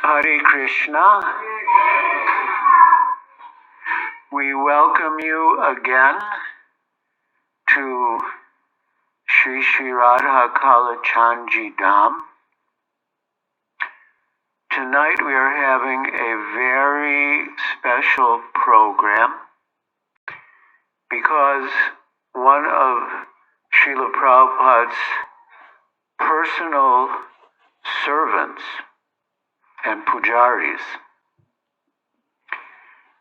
Hare Krishna. We welcome you again to Sri Sri Radha Kalachandji Dham. Tonight we are having a very special program because one of Srila Prabhupada's personal servants and pujaris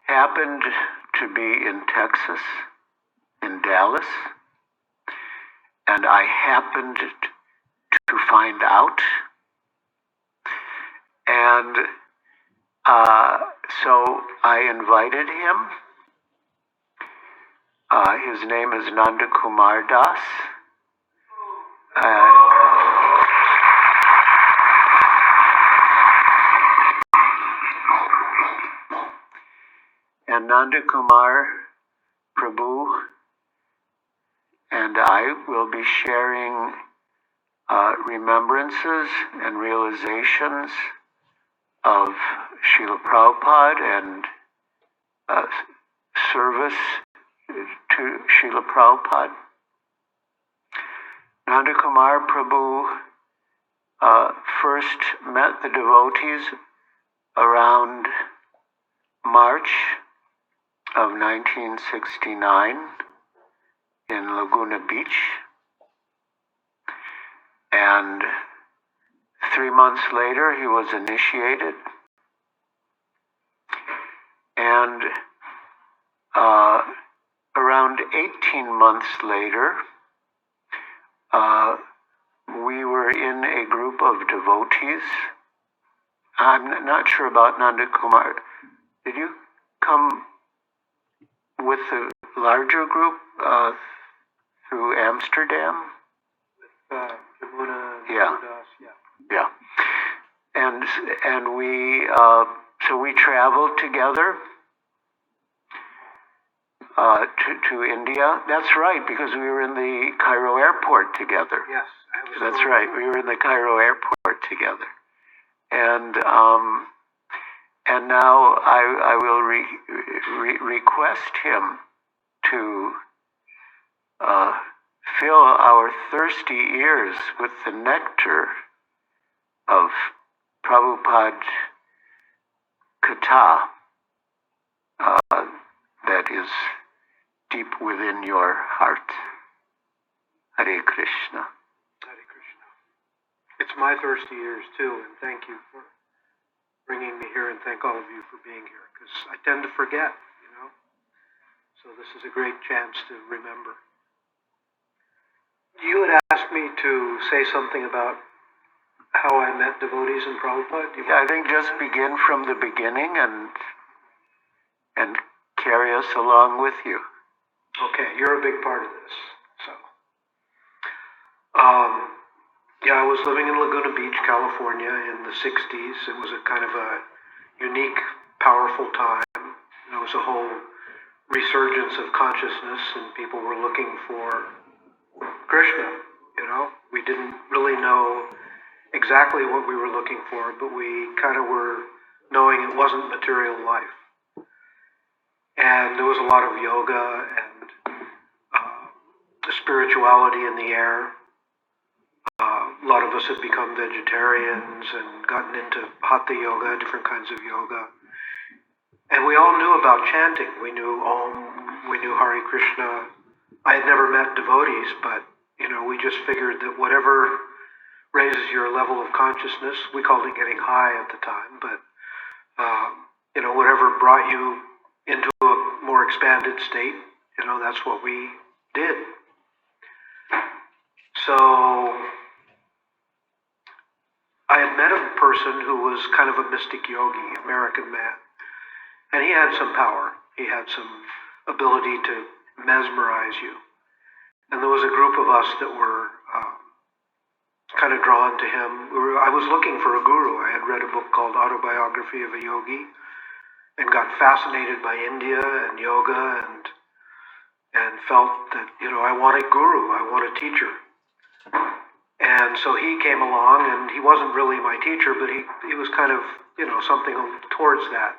happened to be in Texas, in Dallas, and I happened to find out. And so I invited him. His name is Nanda-kumar Das. And Nanda-kumar Prabhu and I will be sharing remembrances and realizations of Srila Prabhupada and service to Srila Prabhupada. Nanda-kumar Prabhu first met the devotees around March of 1969 in Laguna Beach, and 3 months later he was initiated, and around 18 months later we were in a group of devotees. I'm not sure about Nanda-kumar. Did you come with a larger group through Amsterdam? Yeah. And we so we traveled together to India. That's right, because we were in the Cairo airport together. Yes, that's right. We were in the Cairo airport together, and now I will request him to fill our thirsty ears with the nectar of Prabhupada Katha that is deep within your heart. Hare Krishna. Hare Krishna. It's my thirsty ears too, and thank you for bringing me here, and thank all of you for being here, because I tend to forget, So this is a great chance to remember. You had asked me to say something about how I met devotees in Prabhupada. I think just begin from the beginning and carry us along with you. Okay, you're a big part of this. So, I was living in Laguna Beach, California in the 60s. It was a kind of a unique, powerful time. There was a whole resurgence of consciousness, and people were looking for Krishna. We didn't really know exactly what we were looking for, but we kind of were knowing it wasn't material life. And there was a lot of yoga and spirituality in the air. A lot of us had become vegetarians and gotten into hatha yoga, different kinds of yoga. And we all knew about chanting. We knew Om, we knew Hare Krishna. I had never met devotees, but, we just figured that whatever raises your level of consciousness, we called it getting high at the time, but, whatever brought you into a more expanded state, that's what we did. So I had met a person who was kind of a mystic yogi, American man, and he had some power. He had some ability to mesmerize you. And there was a group of us that were kind of drawn to him. I was looking for a guru. I had read a book called Autobiography of a Yogi and got fascinated by India and yoga and felt that, I want a guru, I want a teacher. And so he came along, and he wasn't really my teacher, but he was kind of, something towards that.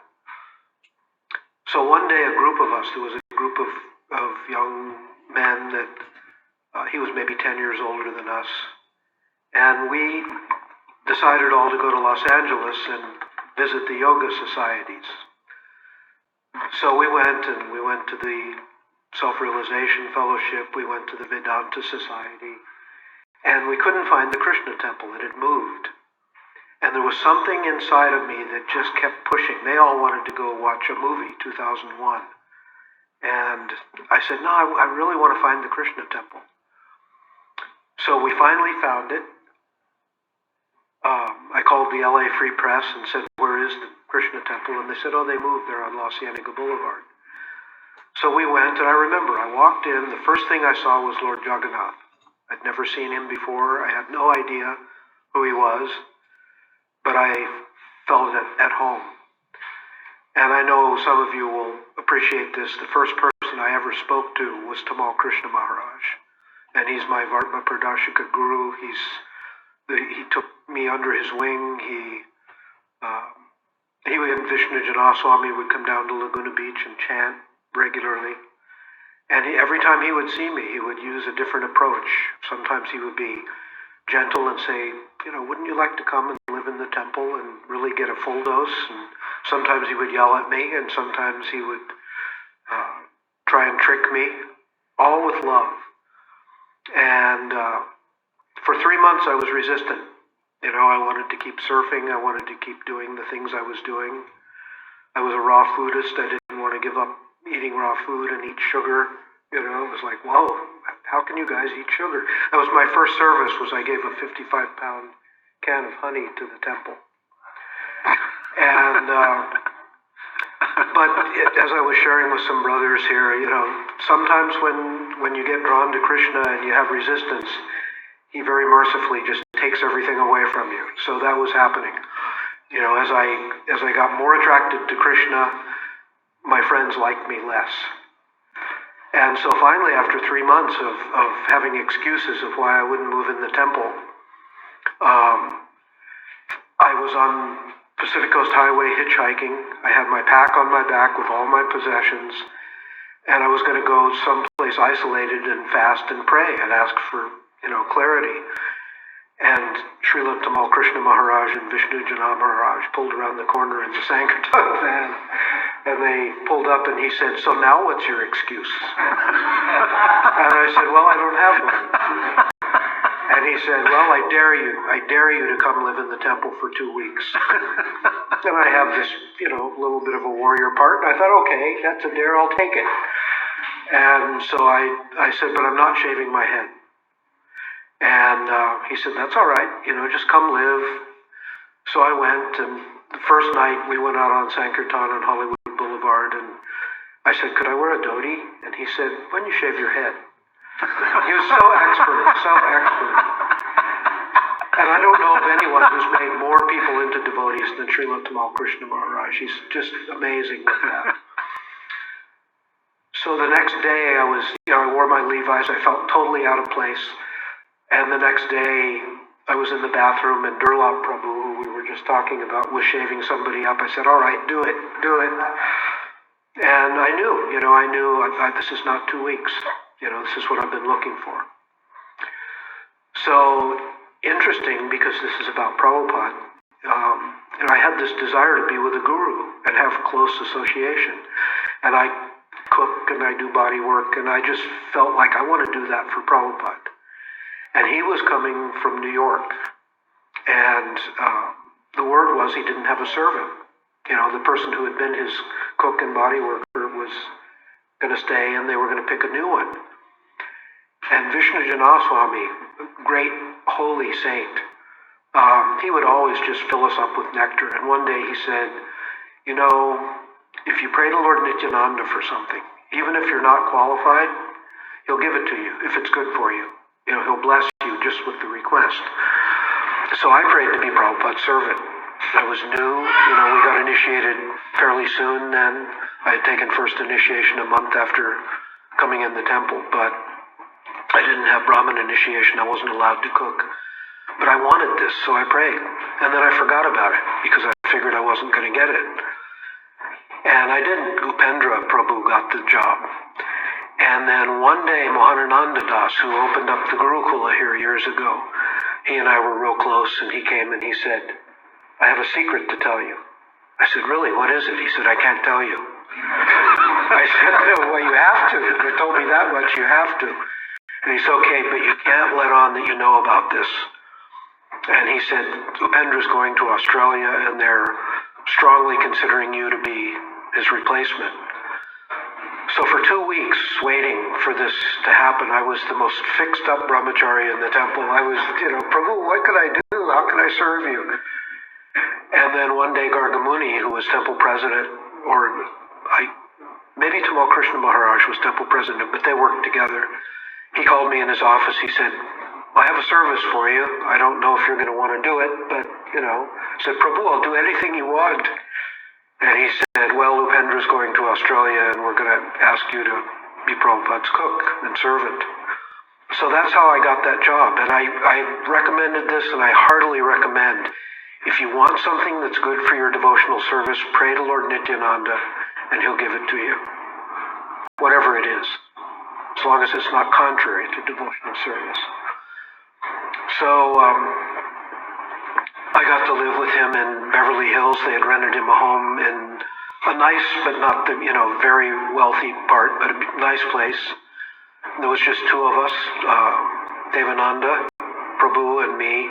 So one day, a group of us, there was a group of young men that he was maybe 10 years older than us, and we decided all to go to Los Angeles and visit the yoga societies. So we went to the Self-Realization Fellowship, we went to the Vedanta Society, and we couldn't find the Krishna temple. It had moved. And there was something inside of me that just kept pushing. They all wanted to go watch a movie, 2001. And I said, no, I really want to find the Krishna temple. So we finally found it. I called the LA Free Press and said, where is the Krishna temple? And they said, oh, they moved there on La Cienega Boulevard. So we went, and I remember, I walked in, the first thing I saw was Lord Jagannath. I'd never seen him before. I had no idea who he was, but I felt at home. And I know some of you will appreciate this. The first person I ever spoke to was Tamal Krishna Maharaj. And he's my Vartma Pradashika guru. He took me under his wing. He and Vishnu Janaswami would come down to Laguna Beach and chant regularly. And every time he would see me, he would use a different approach. Sometimes he would be gentle and say, wouldn't you like to come and live in the temple and really get a full dose? And sometimes he would yell at me, and sometimes he would try and trick me, all with love. And for 3 months I was resistant. I wanted to keep surfing. I wanted to keep doing the things I was doing. I was a raw foodist. I didn't want to give up eating raw food and eat sugar. It was like, whoa, how can you guys eat sugar? That was my first service, was I gave a 55-pound can of honey to the temple. And but as I was sharing with some brothers here, sometimes when you get drawn to Krishna and you have resistance, he very mercifully just takes everything away from you. So that was happening. As I got more attracted to Krishna, my friends liked me less. And so finally, after 3 months of having excuses of why I wouldn't move in the temple, I was on Pacific Coast Highway hitchhiking. I had my pack on my back with all my possessions, and I was going to go someplace isolated and fast and pray and ask for, clarity. And Srila Tamal Krishna Maharaj and Vishnu Jana Maharaj pulled around the corner in the Sankirtan van, and they pulled up, and he said, so now what's your excuse? And I said, well, I don't have one. And he said, well, I dare you to come live in the temple for 2 weeks. And I have this, little bit of a warrior part, and I thought, okay, that's a dare, I'll take it. And so I said, but I'm not shaving my head. And he said, that's all right, just come live. So I went, and the first night we went out on Sankirtan on Hollywood Boulevard, and I said, could I wear a dhoti? And he said, when you shave your head? He was so expert. And I don't know of anyone who's made more people into devotees than Srila Tamal Krishna Maharaj. He's just amazing with that. So the next day I wore my Levi's. I felt totally out of place. And the next day I was in the bathroom, and Durlab Prabhu, who we were just talking about, was shaving somebody up. I said, all right, do it. And I knew this is not 2 weeks. This is what I've been looking for. So interesting, because this is about Prabhupada. I had this desire to be with a guru and have close association. And I cook and I do body work, and I just felt like I want to do that for Prabhupada. And he was coming from New York, and the word was he didn't have a servant. The person who had been his cook and body worker was going to stay, and they were going to pick a new one. And Vishnu Janaswami, great holy saint, he would always just fill us up with nectar. And one day he said, if you pray to Lord Nityananda for something, even if you're not qualified, he'll give it to you if it's good for you. He'll bless you just with the request. So I prayed to be Prabhupada's servant. I was new. We got initiated fairly soon then. I had taken first initiation a month after coming in the temple, but I didn't have Brahmin initiation. I wasn't allowed to cook. But I wanted this, so I prayed. And then I forgot about it because I figured I wasn't going to get it. And I didn't. Upendra Prabhu got the job. And then one day, Mohanananda Das, who opened up the Gurukula here years ago, he and I were real close, and he came and he said, I have a secret to tell you. I said, really, what is it? He said, I can't tell you. I said, no, well, you have to. You told me that much, you have to. And he said, okay, but you can't let on that you know about this. And he said, Upendra's going to Australia, and they're strongly considering you to be his replacement. So for 2 weeks, waiting for this to happen, I was the most fixed up brahmachari in the temple. I was, Prabhu, what can I do? How can I serve you? And then one day, Gargamuni, who was temple president, maybe Tamal Krishna Maharaj was temple president, but they worked together. He called me in his office. He said, I have a service for you. I don't know if you're going to want to do it, but, said, Prabhu, I'll do anything you want. And he said, well, Upendra's going to Australia, and we're going to ask you to be Prabhupada's cook and servant. So that's how I got that job. And I recommended this, and I heartily recommend, if you want something that's good for your devotional service, pray to Lord Nityananda, and he'll give it to you. Whatever it is, as long as it's not contrary to devotional service. So I got to live with him in Beverly Hills. They had rented him a home in a nice, but not the very wealthy part, but a nice place. There was just two of us, Devananda, Prabhu, and me,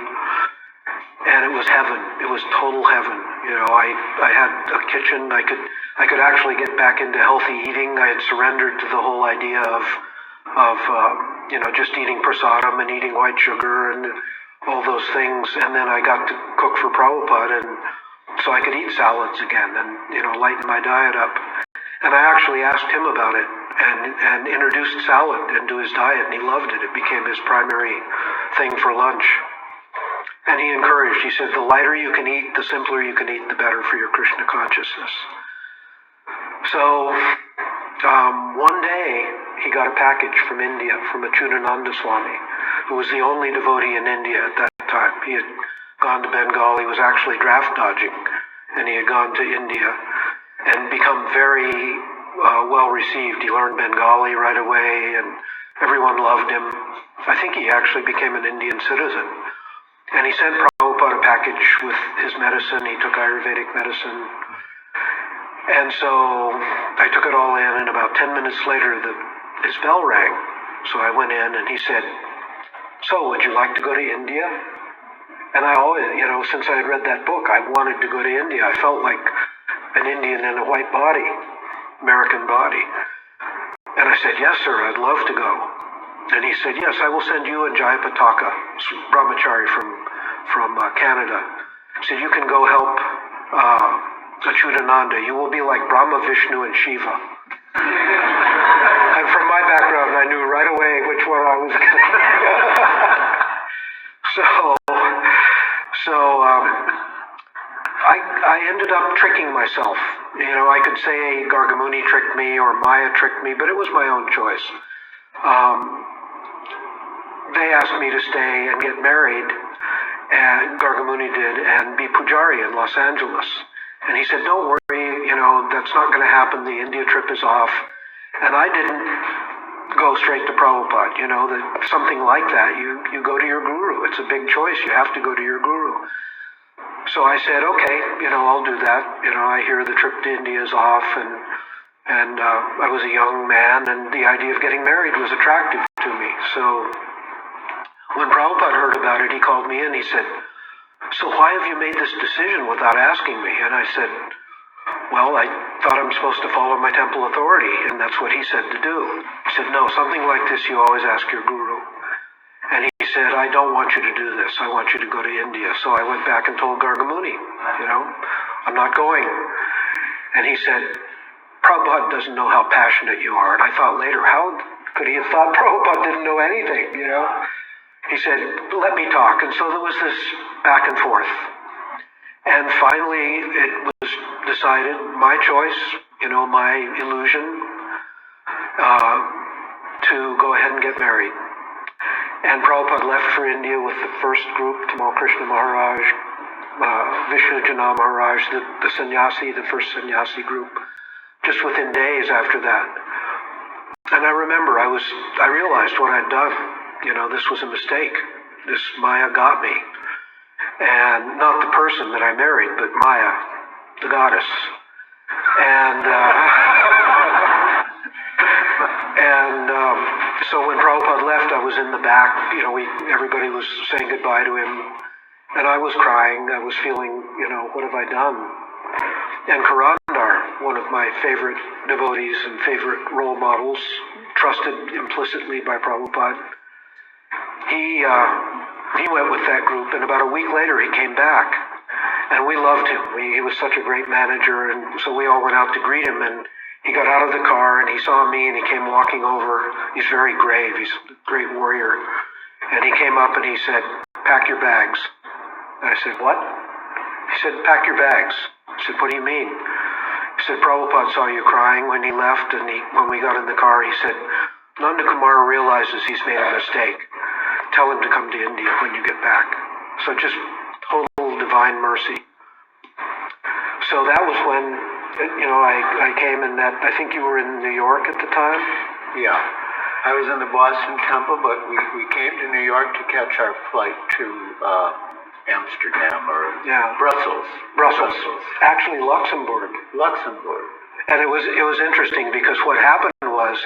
and it was heaven. It was total heaven. I had a kitchen. I could actually get back into healthy eating. I had surrendered to the whole idea of just eating prasadam and eating white sugar and all those things. And then I got to cook for Prabhupada, and so I could eat salads again and, lighten my diet up. And I actually asked him about it and introduced salad into his diet, and he loved it. It became his primary thing for lunch. And he encouraged, he said, the lighter you can eat, the simpler you can eat, the better for your Krishna consciousness. So one day, he got a package from India, from Achyutananda Swami, who was the only devotee in India at that time. He had gone to Bengal. He was actually draft dodging, and he had gone to India and become very well received. He learned Bengali right away, and everyone loved him. I think he actually became an Indian citizen. And he sent Prabhupada a package with his medicine. He took Ayurvedic medicine. And so I took it all in, and about 10 minutes later, his bell rang. So I went in, and he said, so would you like to go to India? And I always, since I had read that book, I wanted to go to India. I felt like an Indian in a white body, American body. And I said, yes, sir, I'd love to go. And he said, yes, I will send you and Jai Pataka, brahmachari from Canada. He said, you can go help Achyutananda. You will be like Brahma, Vishnu, and Shiva. And from my background, I knew right away which one I was going to I ended up tricking myself. I could say Gargamuni tricked me or Maya tricked me, but it was my own choice. They asked me to stay and get married, and Gargamuni did, and be Pujari in Los Angeles. And he said, don't worry, that's not going to happen. The India trip is off. And I didn't go straight to Prabhupada. That something like that, you go to your guru. It's a big choice. You have to go to your guru. So I said, okay, I'll do that. I hear the trip to India is off, and I was a young man, and the idea of getting married was attractive to me. So when Prabhupada heard about it, he called me in. He said, so why have you made this decision without asking me? And I said, well, I thought I'm supposed to follow my temple authority, and that's what he said to do. He said, no, something like this you always ask your guru. And he said, I don't want you to do this. I want you to go to India. So I went back and told Gargamuni, I'm not going. And he said, Prabhupada doesn't know how passionate you are. And I thought later, how could he have thought Prabhupada didn't know anything, He said, let me talk. And so there was this back and forth. And finally, it was decided, my choice, my illusion, to go ahead and get married. And Prabhupada left for India with the first group, Tamal Krishna Maharaj, Vishnu Jana Maharaj, the sannyasi, the first sannyasi group, just within days after that. And I remember I realized what I'd done. This was a mistake. This Maya got me. And not the person that I married, but Maya, the goddess. So when Prabhupada left, I was in the back. Everybody was saying goodbye to him. And I was crying. I was feeling, what have I done? And Karandar, one of my favorite devotees and favorite role models, trusted implicitly by Prabhupada, he went with that group, and about a week later he came back. And we loved him. He was such a great manager, and so we all went out to greet him, and he got out of the car, and he saw me, and he came walking over. He's very grave. He's a great warrior. And he came up, and he said, "Pack your bags." And I said, "What?" He said, "Pack your bags." I said, "What do you mean?" He said, "Prabhupada saw you crying when he left, and when we got in the car, he said, Nanda-kumar realizes he's made a mistake. Tell him to come to India when you get back." So just total divine mercy. So that was when, I came in that, I think you were in New York at the time? Yeah. I was in the Boston temple, but we came to New York to catch our flight to Amsterdam or Brussels. Actually, Luxembourg. And it was interesting because what happened was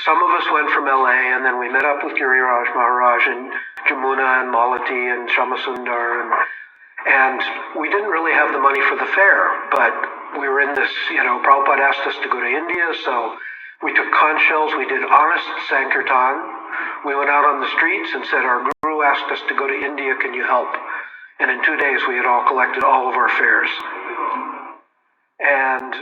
some of us went from LA, and then we met up with Giriraj Maharaj and Jamuna and Malati and Shamasundar, and we didn't really have the money for the fare, but we were in this, Prabhupada asked us to go to India, so we took conch shells, we did honest Sankirtan, we went out on the streets and said, "Our guru asked us to go to India, can you help?" And in 2 days we had all collected all of our fares. And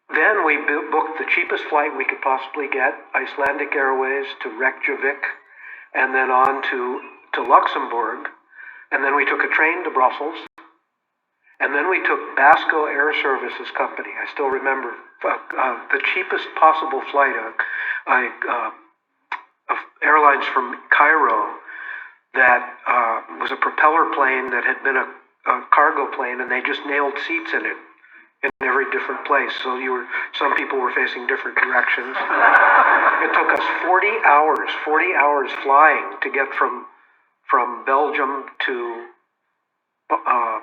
then we booked the cheapest flight we could possibly get, Icelandic Airways to Reykjavik, and then on to Luxembourg. And then we took a train to Brussels. And then we took Basco Air Services Company. I still remember the cheapest possible flight of airlines from Cairo that was a propeller plane that had been a cargo plane, and they just nailed seats in it in every different place. So some people were facing different directions. It took us 40 hours flying to get from Belgium to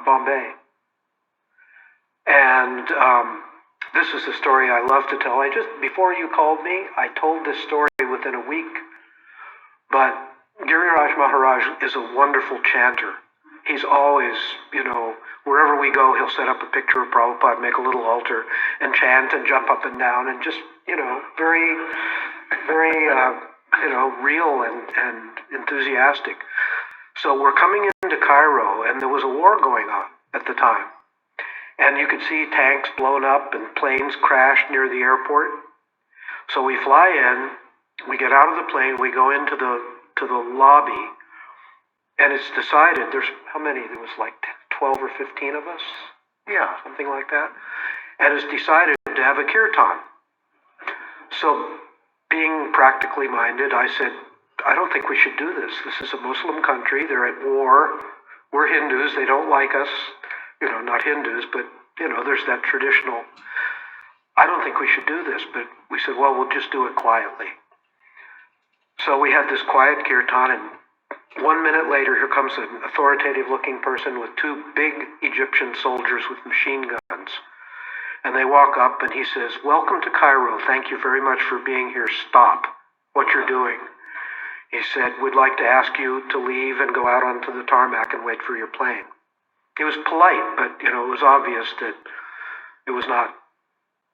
Bombay. And this is a story I love to tell. Before you called me, I told this story within a week. But Giriraj Maharaj is a wonderful chanter. He's always, wherever we go, he'll set up a picture of Prabhupada, make a little altar, and chant and jump up and down, and just, very, very, real and enthusiastic. So we're coming into Cairo, and there was a war going on at the time. And you could see tanks blown up and planes crashed near the airport. So we fly in, we get out of the plane, we go into the lobby, and it's decided, there's how many? There was like 12 or 15 of us? Yeah. Something like that. And it's decided to have a kirtan. So being practically minded, I said, I don't think we should do this. This is a Muslim country. They're at war. We're Hindus. They don't like us. Not Hindus, but, there's that traditional. I don't think we should do this. But we said, well, we'll just do it quietly. So we had this quiet kirtan, and 1 minute later, here comes an authoritative-looking person with two big Egyptian soldiers with machine guns. And they walk up, and he says, "Welcome to Cairo. Thank you very much for being here. Stop what you're doing." He said, "We'd like to ask you to leave and go out onto the tarmac and wait for your plane." He was polite, but, it was obvious that it was not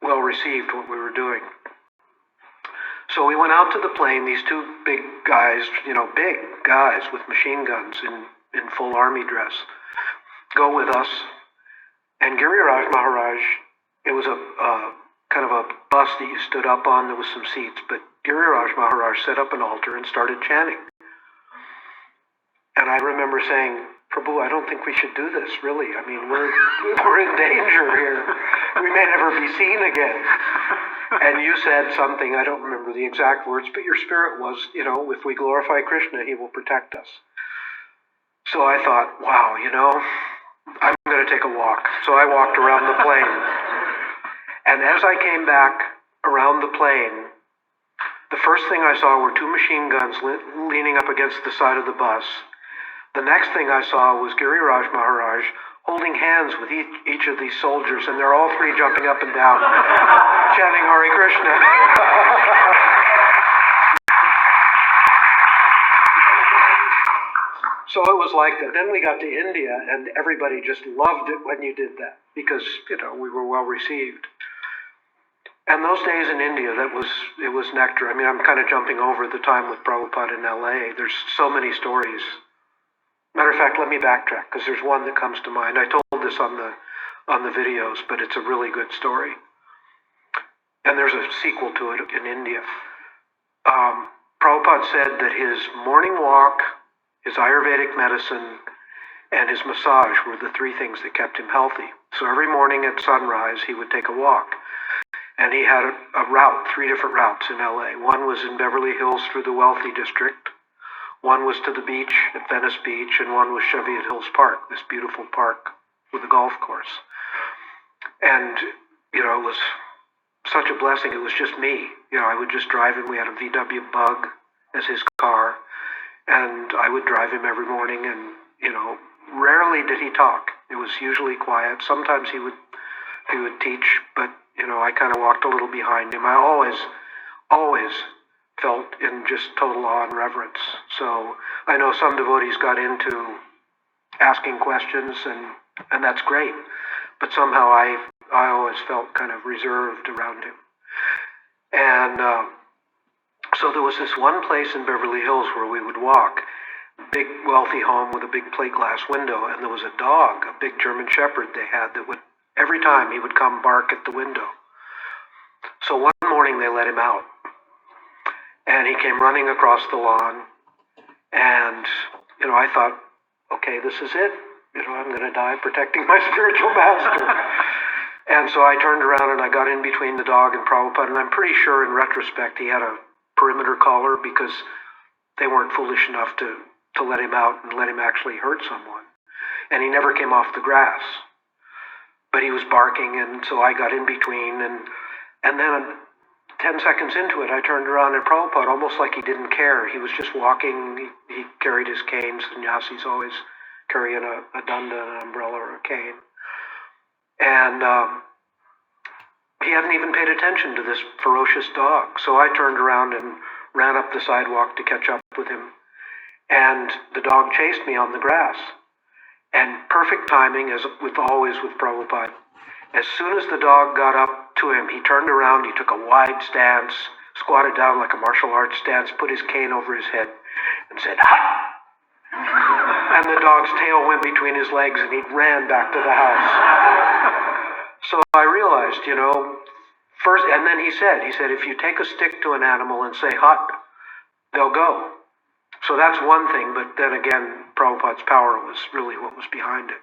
well received what we were doing. So we went out to the plane, these two big guys, big guys with machine guns in full army dress, go with us. And Giriraj Maharaj, it was a kind of a bus that you stood up on, there was some seats, but Giriraj Maharaj set up an altar and started chanting. And I remember saying, "Prabhu, I don't think we should do this, really. I mean, we're in danger here. We may never be seen again." And you said something, I don't remember the exact words, but your spirit was, if we glorify Krishna, he will protect us. So I thought, wow, I'm going to take a walk. So I walked around the plane. And as I came back around the plane, the first thing I saw were two machine guns leaning up against the side of the bus. The next thing I saw was Giriraj Maharaj holding hands with each of these soldiers, and they're all three jumping up and down, chanting Hare Krishna. So it was like that. Then we got to India, and everybody just loved it when you did that, because, we were well received. And those days in India, it was nectar. I mean, I'm kind of jumping over the time with Prabhupada in LA. There's so many stories. Matter of fact, let me backtrack, because there's one that comes to mind. I told this on the videos, but it's a really good story. And there's a sequel to it in India. Prabhupada said that his morning walk, his Ayurvedic medicine, and his massage were the three things that kept him healthy. So every morning at sunrise, he would take a walk. And he had a route, 3 different routes in LA. One was in Beverly Hills through the wealthy district. One was to the beach at Venice Beach, and one was Cheviot Hills Park, this beautiful park with a golf course. And, it was such a blessing. It was just me. I would just drive him. We had a VW Bug as his car, and I would drive him every morning, and, rarely did he talk. It was usually quiet. Sometimes he would teach, but, I kind of walked a little behind him. I always felt in just total awe and reverence. So I know some devotees got into asking questions, and that's great. But somehow I always felt kind of reserved around him. And so there was this one place in Beverly Hills where we would walk, big wealthy home with a big plate glass window, and there was a dog, a big German Shepherd they had that would, every time he would come bark at the window. So one morning they let him out. And he came running across the lawn, and, I thought, okay, this is it. I'm going to die protecting my spiritual master. And so I turned around and I got in between the dog and Prabhupada, and I'm pretty sure in retrospect he had a perimeter collar, because they weren't foolish enough to let him out and let him actually hurt someone. And he never came off the grass. But he was barking, and so I got in between, and then 10 seconds into it, I turned around, and Prabhupada, almost like he didn't care. He was just walking. He carried his cane. Sannyasis always carrying a danda, an umbrella, or a cane. And he hadn't even paid attention to this ferocious dog. So I turned around and ran up the sidewalk to catch up with him. And the dog chased me on the grass. And perfect timing, as always with Prabhupada. As soon as the dog got up to him, he turned around, he took a wide stance, squatted down like a martial arts stance, put his cane over his head, and said, "Ha!" And the dog's tail went between his legs, and he ran back to the house. So I realized, first, and then he said, if you take a stick to an animal and say, "Hut," they'll go. So that's one thing, but then again, Prabhupada's power was really what was behind it.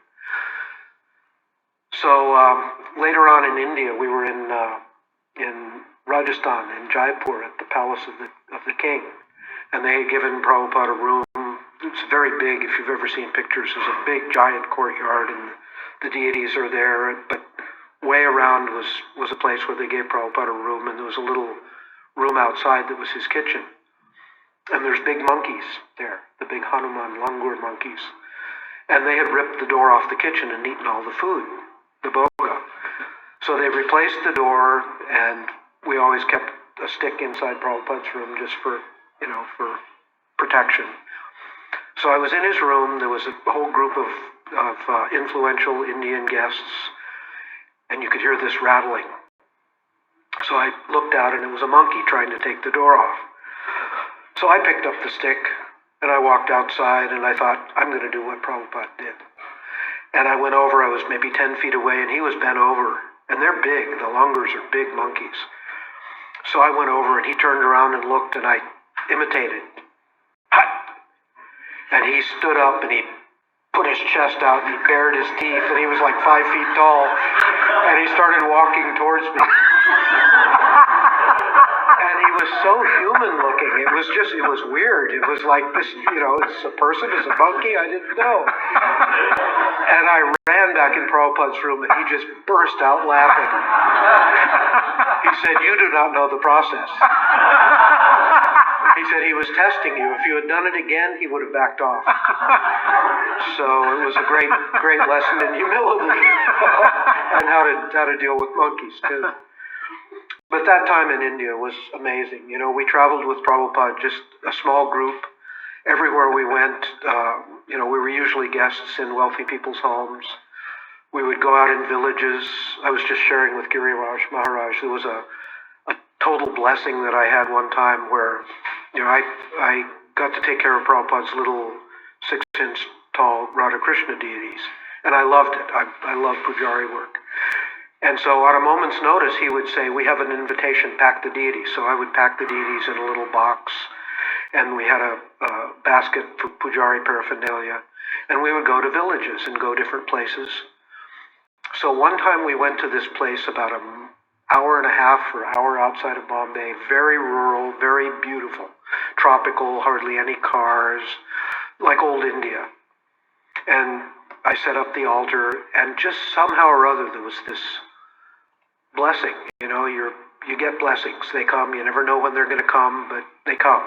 So later on in India, we were in Rajasthan, in Jaipur, at the palace of the king, and they had given Prabhupada a room. It's very big. If you've ever seen pictures, there's a big, giant courtyard, and the deities are there. But way around was a place where they gave Prabhupada a room, and there was a little room outside that was his kitchen. And there's big monkeys there, the big Hanuman langur monkeys. And they had ripped the door off the kitchen and eaten all the food, the boga. So they replaced the door, and we always kept a stick inside Prabhupada's room just for protection. So I was in his room. There was a whole group of influential Indian guests, and you could hear this rattling. So I looked out, and it was a monkey trying to take the door off. So I picked up the stick, and I walked outside, and I thought, I'm going to do what Prabhupada did. And I went over. I was maybe 10 feet away, and he was bent over. And they're big. The langurs are big monkeys. So I went over, and he turned around and looked, and I imitated. Hut! And he stood up, and he put his chest out, and he bared his teeth, and he was like 5 feet tall. And he started walking towards me. was so human looking. It was weird. It was like this, it's a person, it's a monkey, I didn't know. And I ran back in Prabhupada's room and he just burst out laughing. He said, "You do not know the process." He said he was testing you. If you had done it again, he would have backed off. So it was a great lesson in humility and how to deal with monkeys too. But that time in India was amazing. We traveled with Prabhupada, just a small group. Everywhere we went, we were usually guests in wealthy people's homes. We would go out in villages. I was just sharing with Giriraj Maharaj. There was a total blessing that I had one time where, I got to take care of Prabhupada's little 6-inch tall Radha Krishna deities. And I loved it. I love pujari work. And so on a moment's notice, he would say, "We have an invitation, pack the deities." So I would pack the deities in a little box, and we had a basket for pujari paraphernalia, and we would go to villages and go different places. So one time we went to this place about an hour and a half or hour outside of Bombay, very rural, very beautiful, tropical, hardly any cars, like old India. And I set up the altar, and just somehow or other there was this blessing. You get blessings. They come. You never know when they're going to come, but they come.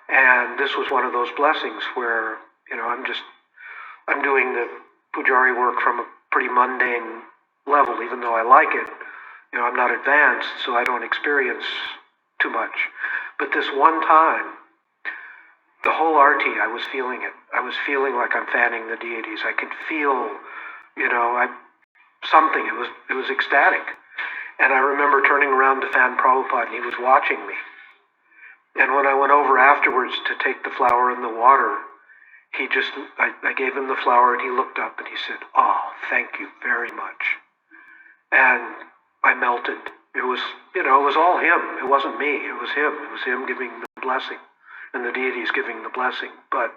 And this was one of those blessings where, I'm doing the pujari work from a pretty mundane level, even though I like it. I'm not advanced, so I don't experience too much. But this one time, the whole arti, I was feeling it. I was feeling like I'm fanning the deities. I could feel, something. It was ecstatic. And I remember turning around to fan Prabhupada, and he was watching me. And when I went over afterwards to take the flower in the water, I gave him the flower, and he looked up and he said, "Oh, thank you very much." And I melted. It was all him. It wasn't me. It was him. It was him giving the blessing, and the deities giving the blessing. But,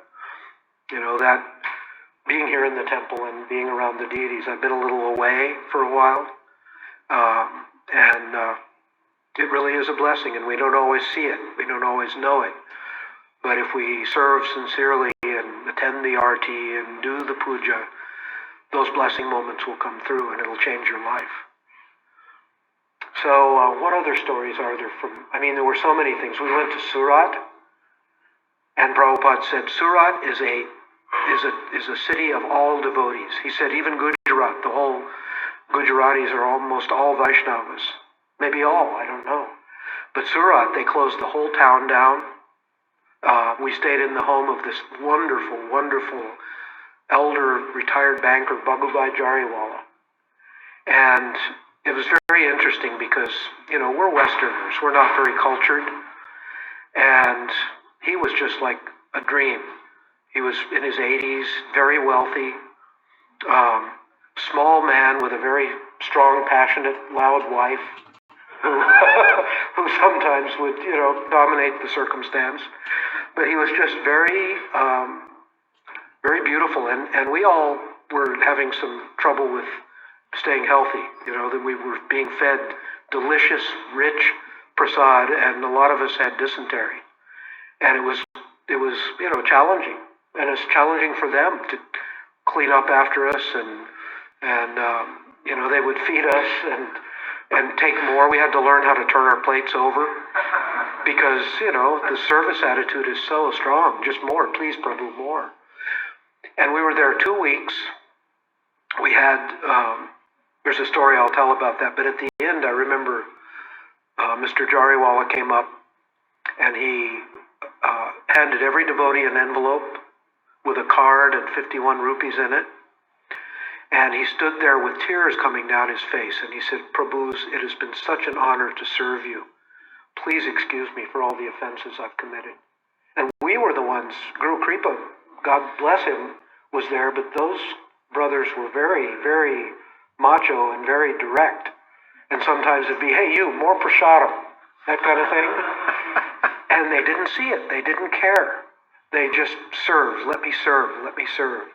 that being here in the temple and being around the deities, I've been a little away for a while. It really is a blessing, and we don't always see it. We don't always know it. But if we serve sincerely and attend the arti and do the puja, those blessing moments will come through and it'll change your life. So what other stories are there there were so many things. We went to Surat, and Prabhupada said Surat is a city of all devotees. He said even Gujarat, the whole Gujaratis are almost all Vaishnavas. Maybe all, I don't know. But Surat, they closed the whole town down. We stayed in the home of this wonderful, wonderful elder retired banker, Bhagubhai Jariwala. And it was very interesting because, we're Westerners. We're not very cultured. And he was just like a dream. He was in his 80s, very wealthy, small man with a very strong, passionate, loud wife who sometimes would, dominate the circumstance. But he was just very, very beautiful. And we all were having some trouble with staying healthy. That we were being fed delicious, rich prasad, and a lot of us had dysentery. And it was challenging. And it's challenging for them to clean up after us, and they would feed us and take more. We had to learn how to turn our plates over because, the service attitude is so strong. Just more, please, Prabhu, more. And we were there 2 weeks. We had, there's a story I'll tell about that, but at the end, I remember Mr. Jariwala came up and he handed every devotee an envelope with a card and 51 rupees in it. And he stood there with tears coming down his face, and he said, "Prabhus, it has been such an honor to serve you. Please excuse me for all the offenses I've committed." And we were the ones, Guru Kripa, God bless him, was there, but those brothers were very, very macho and very direct. And sometimes it'd be, "Hey, you, more prasadam," that kind of thing. And they didn't see it. They didn't care. They just served. Let me serve. Let me serve.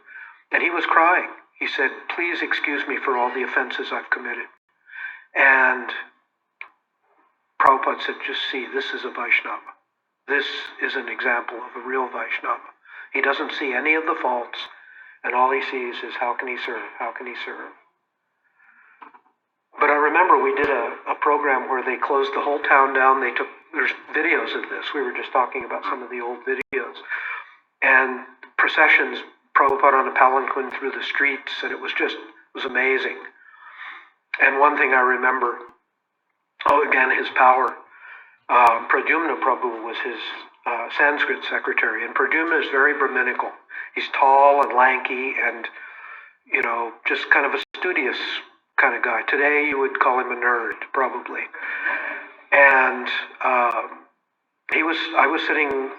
And he was crying. He said, "Please excuse me for all the offenses I've committed." And Prabhupada said, just see, this is a Vaishnava. This is an example of a real Vaishnava. He doesn't see any of the faults, and all he sees is how can he serve, how can he serve. But I remember we did a program where they closed the whole town down. There's videos of this. We were just talking about some of the old videos. And processions, Prabhupada on a palanquin through the streets, and it was amazing. And one thing I remember, again, his power. Pradyumna Prabhu was his Sanskrit secretary, and Pradyumna is very Brahminical. He's tall and lanky and, just kind of a studious kind of guy. Today you would call him a nerd, probably. And I was sitting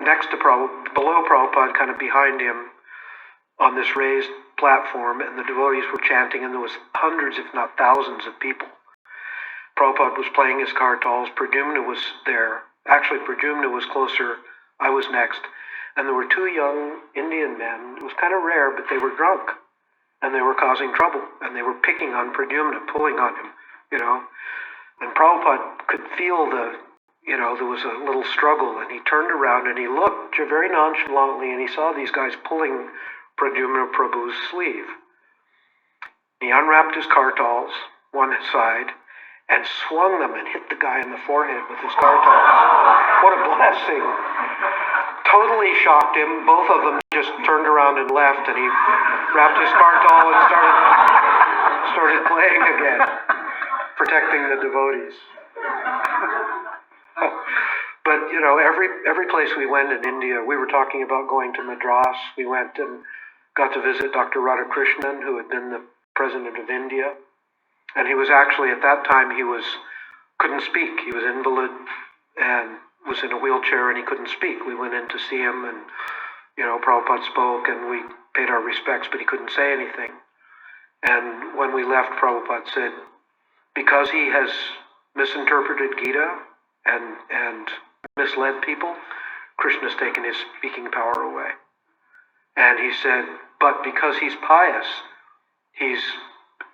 next to below Prabhupada, kind of behind him on this raised platform, and the devotees were chanting, and there was hundreds, if not thousands of people. Prabhupada was playing his kartals. Pradyumna was there. Actually, Pradyumna was closer. I was next. And there were two young Indian men. It was kind of rare, but they were drunk. And they were causing trouble. And they were picking on Pradyumna, pulling on him, And Prabhupada could feel there was a little struggle. And he turned around and he looked very nonchalantly, and he saw these guys pulling Pradyumna Prabhu's sleeve. He unwrapped his kartals, one side, and swung them and hit the guy in the forehead with his kartals. What a blessing. Totally shocked him. Both of them just turned around and left, and he wrapped his kartal and started playing again, protecting the devotees. But, every place we went in India, we were talking about going to Madras. We went and got to visit Dr. Radhakrishnan, who had been the president of India. And he was actually, at that time, couldn't speak. He was invalid and was in a wheelchair, and he couldn't speak. We went in to see him, and, Prabhupada spoke, and we paid our respects, but he couldn't say anything. And when we left, Prabhupada said, because he has misinterpreted Gita and misled people, Krishna's taken his speaking power away. And he said, but because he's pious, he's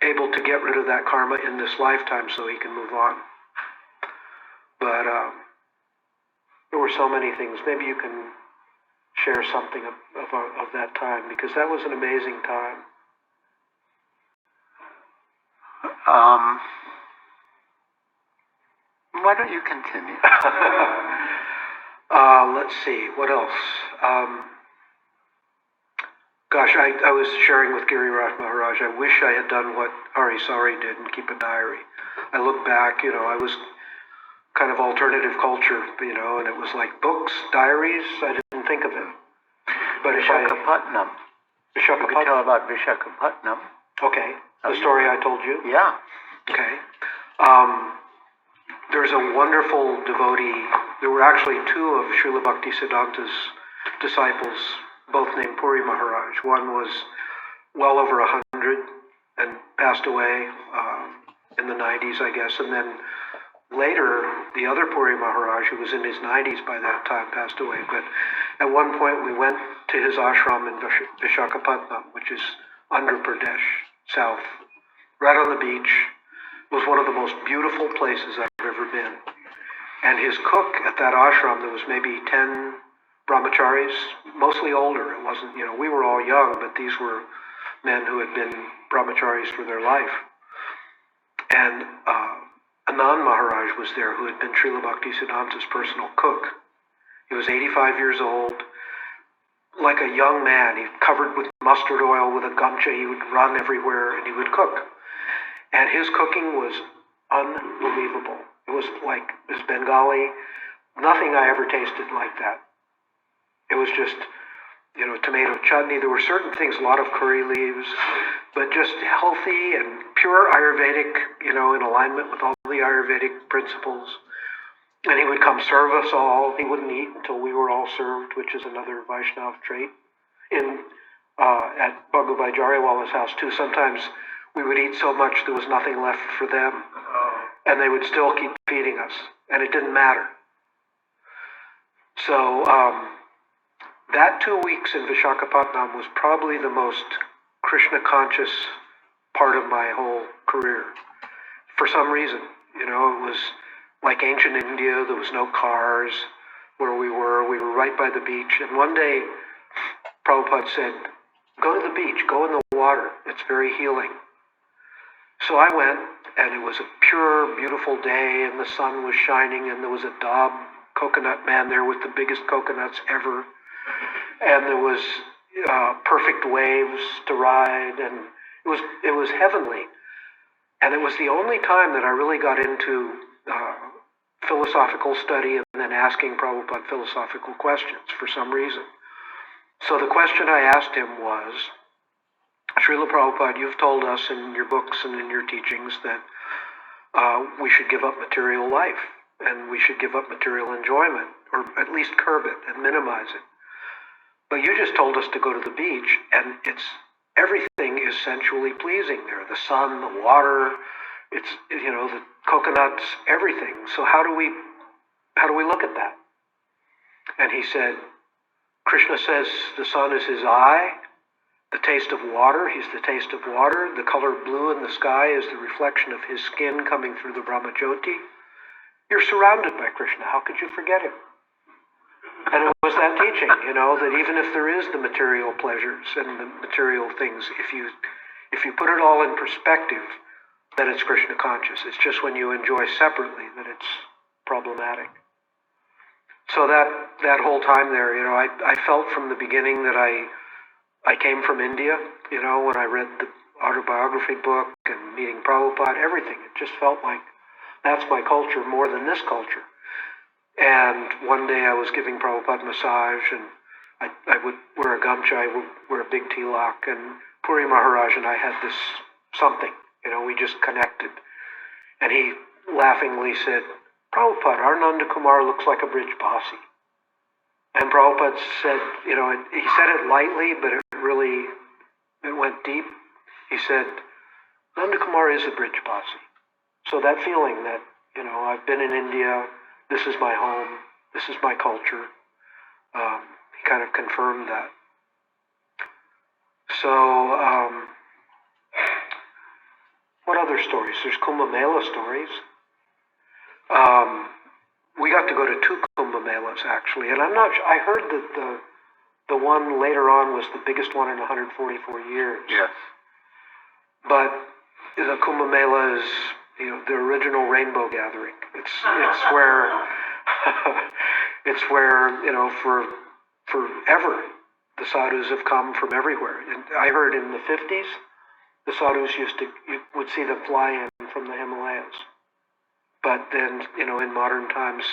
able to get rid of that karma in this lifetime so he can move on. But there were so many things. Maybe you can share something of that time, because that was an amazing time. Why don't you continue? Let's see, what else? Gosh, I was sharing with Giri Raj Maharaj, I wish I had done what Hari Sari did and keep a diary. I look back, I was kind of alternative culture, and it was like books, diaries, I didn't think of it. But Vishakhapatnam. You could tell about Vishakhapatnam. Okay, the story I told you? Yeah. Okay. There's a wonderful devotee. There were actually two of Srila Bhaktisiddhanta's disciples, both named Puri Maharaj. One was well over 100 and passed away in the 90s, I guess. And then later, the other Puri Maharaj, who was in his 90s by that time, passed away. But at one point, we went to his ashram in Vishakhapatnam, which is Andhra Pradesh, south, right on the beach. It was one of the most beautiful places I've ever been. And his cook at that ashram, there was maybe 10 brahmacharis, mostly older. It wasn't, we were all young, but these were men who had been brahmacharis for their life. And Anand Maharaj was there, who had been Srila Bhaktisiddhanta's personal cook. He was 85 years old, like a young man. He covered with mustard oil with a gamcha. He would run everywhere and he would cook. And his cooking was unbelievable. It was Bengali. Nothing I ever tasted like that. It was just, tomato chutney. There were certain things, a lot of curry leaves, but just healthy and pure Ayurvedic, in alignment with all the Ayurvedic principles. And he would come serve us all. He wouldn't eat until we were all served, which is another Vaishnav trait. At Bhagavad Jariwala's house, too, sometimes we would eat so much there was nothing left for them. And they would still keep feeding us. And it didn't matter. So, that 2 weeks in Vishakhapatnam was probably the most Krishna-conscious part of my whole career. For some reason, it was like ancient India. There was no cars where we were. We were right by the beach. And one day, Prabhupada said, go to the beach, go in the water. It's very healing. So I went, and it was a pure, beautiful day, and the sun was shining, and there was a Dob coconut man there with the biggest coconuts ever. And there was perfect waves to ride, and it was heavenly. And it was the only time that I really got into philosophical study and then asking Prabhupada philosophical questions for some reason. So the question I asked him was, Srila Prabhupada, you've told us in your books and in your teachings that we should give up material life, and we should give up material enjoyment, or at least curb it and minimize it. But you just told us to go to the beach, and everything is sensually pleasing there. The sun, the water, the coconuts, everything. So how do we look at that? And he said, Krishna says the sun is his eye, the taste of water, he's the taste of water, the color blue in the sky is the reflection of his skin coming through the Brahmajyoti. You're surrounded by Krishna. How could you forget him? And it was that teaching, that even if there is the material pleasures and the material things, if you put it all in perspective, then it's Krishna conscious. It's just when you enjoy separately that it's problematic. So that whole time there, I felt from the beginning that I came from India, when I read the autobiography book and meeting Prabhupada, everything. It just felt like that's my culture more than this culture. And one day I was giving Prabhupada massage, and I would wear a gamcha, I would wear a big tilak, and Puri Maharaj and I had this something, we just connected. And he laughingly said, Prabhupada, our Nanda-kumar looks like a bridge posse. And Prabhupada said, he said it lightly, but it went deep. He said, Nanda-kumar is a bridge posse. So that feeling that, I've been in India, this is my home, this is my culture, he kind of confirmed that. So, what other stories? There's Kumbh Mela stories. We got to go to 2 Kumbh Melas, actually, and I'm not sure, I heard that the one later on was the biggest one in 144 years. Yes. But the Kumbh Mela is, the original rainbow gathering. It's where, forever the sadhus have come from everywhere. And I heard in the 50s, the sadhus you would see them fly in from the Himalayas. But then, in modern times,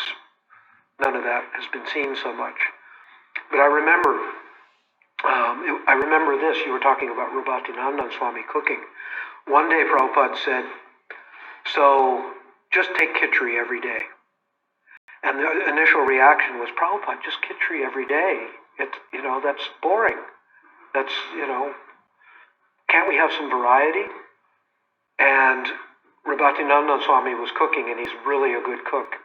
none of that has been seen so much. But I remember this. You were talking about Rubatinandan Swami cooking. One day Prabhupada said, so just take khichdi every day. And the initial reaction was, Prabhupada, just khichdi every day. That's boring. That's, can't we have some variety? And Rubatinandan Swami was cooking, and he's really a good cook.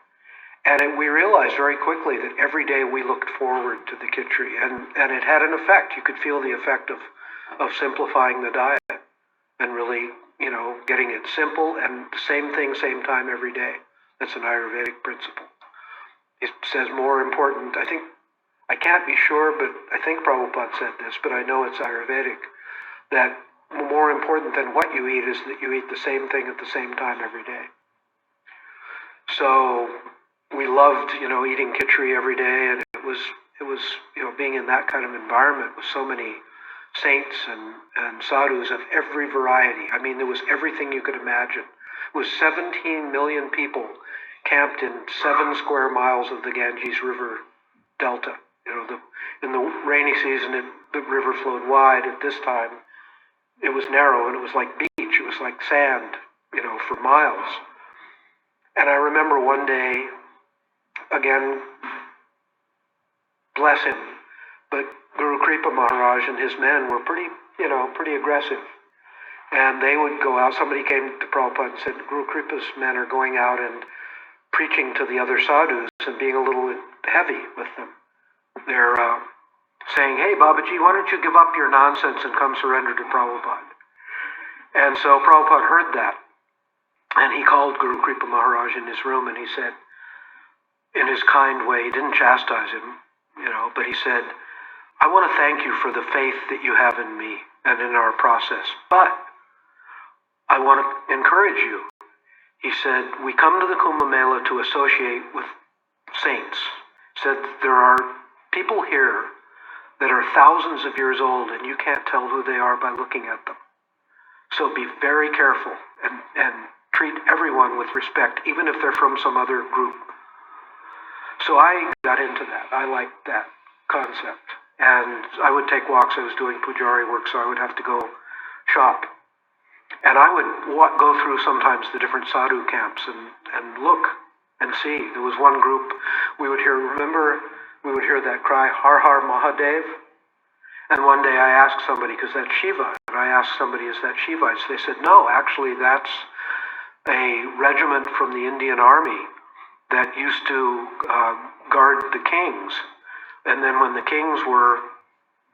And we realized very quickly that every day we looked forward to the khichdi, and it had an effect. You could feel the effect of simplifying the diet and really, getting it simple and the same thing, same time every day. That's an Ayurvedic principle. It says more important, I can't be sure, but I think Prabhupada said this, but I know it's Ayurvedic, that more important than what you eat is that you eat the same thing at the same time every day. So we loved, eating khichdi every day, and it was, being in that kind of environment with so many saints and sadhus of every variety. I mean, there was everything you could imagine. It was 17 million people camped in 7 square miles of the Ganges River Delta. In the rainy season, the river flowed wide. At this time, it was narrow, and it was like beach. It was like sand, for miles. And I remember one day, again, bless him, but Guru Kripa Maharaj and his men were pretty aggressive. And they would go out. Somebody came to Prabhupada and said, Guru Kripa's men are going out and preaching to the other sadhus and being a little heavy with them. They're saying, hey, Babaji, why don't you give up your nonsense and come surrender to Prabhupada? And so Prabhupada heard that. And he called Guru Kripa Maharaj in his room, and he said, in his kind way, he didn't chastise him, but he said, I want to thank you for the faith that you have in me and in our process, but I want to encourage you. He said, we come to the Kumbh Mela to associate with saints. He said, there are people here that are thousands of years old, and you can't tell who they are by looking at them. So be very careful and treat everyone with respect, even if they're from some other group. So I got into that. I liked that concept. And I would take walks. I was doing pujari work, so I would have to go shop. And I would go through sometimes the different sadhu camps and look and see. There was one group we would hear that cry, Har Har Mahadev. And one day I asked somebody, because that's Shiva, and I asked somebody, is that Shivites? They said, no, actually that's a regiment from the Indian Army that used to guard the kings. And then when the kings were